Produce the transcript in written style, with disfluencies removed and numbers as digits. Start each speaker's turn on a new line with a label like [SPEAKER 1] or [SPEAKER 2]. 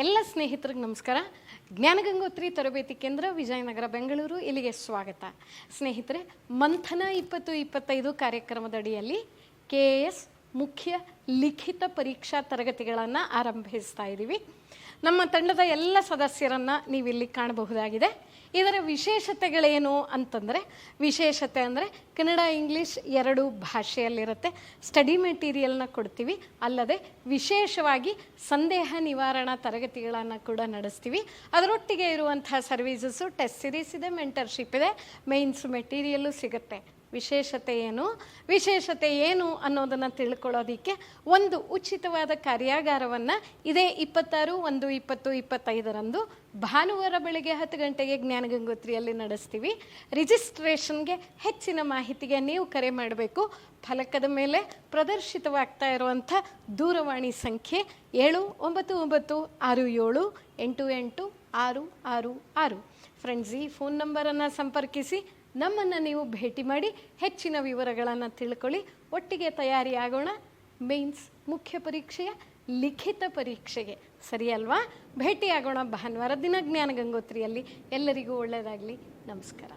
[SPEAKER 1] ಎಲ್ಲ ಸ್ನೇಹಿತರಿಗೆ ನಮಸ್ಕಾರ. ಜ್ಞಾನಗಂಗೋತ್ರಿ ತರಬೇತಿ ಕೇಂದ್ರ ವಿಜಯನಗರ ಬೆಂಗಳೂರು ಇಲ್ಲಿಗೆ ಸ್ವಾಗತ. ಸ್ನೇಹಿತರೆ, ಮಂಥನ 2025 ಕಾರ್ಯಕ್ರಮದಡಿಯಲ್ಲಿ KAS ಮುಖ್ಯ ಲಿಖಿತ ಪರೀಕ್ಷಾ ತರಗತಿಗಳನ್ನು ಆರಂಭಿಸ್ತಾ ಇದ್ದೀವಿ. ನಮ್ಮ ತಂಡದ ಎಲ್ಲ ಸದಸ್ಯರನ್ನು ನೀವಿಲ್ಲಿ ಕಾಣಬಹುದಾಗಿದೆ. ಇದರ ವಿಶೇಷತೆಗಳೇನು ಅಂತಂದರೆ, ವಿಶೇಷತೆ ಅಂದರೆ ಕನ್ನಡ ಇಂಗ್ಲೀಷ್ ಎರಡು ಭಾಷೆಯಲ್ಲಿರುತ್ತೆ. ಸ್ಟಡಿ ಮೆಟೀರಿಯಲ್ನ ಕೊಡ್ತೀವಿ, ಅಲ್ಲದೆ ವಿಶೇಷವಾಗಿ ಸಂದೇಹ ನಿವಾರಣಾ ತರಗತಿಗಳನ್ನು ಕೂಡ ನಡೆಸ್ತೀವಿ. ಅದರೊಟ್ಟಿಗೆ ಇರುವಂತಹ ಸರ್ವೀಸಸ್ಸು, ಟೆಸ್ಟ್ ಸಿರೀಸ್ ಇದೆ, ಮೆಂಟರ್ಶಿಪ್ ಇದೆ, ಮೇನ್ಸ್ ಮೆಟೀರಿಯಲ್ಲು ಸಿಗುತ್ತೆ. ವಿಶೇಷತೆ ಏನು ಅನ್ನೋದನ್ನು ತಿಳ್ಕೊಳ್ಳೋದಕ್ಕೆ ಒಂದು ಉಚಿತವಾದ ಕಾರ್ಯಾಗಾರವನ್ನು ಇದೇ 26/1/2025 ಭಾನುವಾರ ಬೆಳಗ್ಗೆ 10 ಗಂಟೆಗೆ ಜ್ಞಾನಗಂಗೋತ್ರಿಯಲ್ಲಿ ನಡೆಸ್ತೀವಿ. ರಿಜಿಸ್ಟ್ರೇಷನ್ಗೆ ಹೆಚ್ಚಿನ ಮಾಹಿತಿಗೆ ನೀವು ಕರೆ ಮಾಡಬೇಕು. ಫಲಕದ ಮೇಲೆ ಪ್ರದರ್ಶಿತವಾಗ್ತಾ ಇರುವಂಥ ದೂರವಾಣಿ ಸಂಖ್ಯೆ 7967888666. ಫ್ರೆಂಡ್ಸ್, ಈ ಫೋನ್ ನಂಬರನ್ನು ಸಂಪರ್ಕಿಸಿ ನಮ್ಮನ್ನು ನೀವು ಭೇಟಿ ಮಾಡಿ ಹೆಚ್ಚಿನ ವಿವರಗಳನ್ನು ತಿಳ್ಕೊಳ್ಳಿ. ಒಟ್ಟಿಗೆ ತಯಾರಿಯಾಗೋಣ ಮೇನ್ಸ್ ಮುಖ್ಯ ಪರೀಕ್ಷೆಯ ಲಿಖಿತ ಪರೀಕ್ಷೆಗೆ. ಸರಿ ಅಲ್ವಾ? ಭೇಟಿಯಾಗೋಣ ಭಾನುವಾರ ದಿನ ಜ್ಞಾನಗಂಗೋತ್ರಿಯಲ್ಲಿ. ಎಲ್ಲರಿಗೂ ಒಳ್ಳೆಯದಾಗಲಿ. ನಮಸ್ಕಾರ.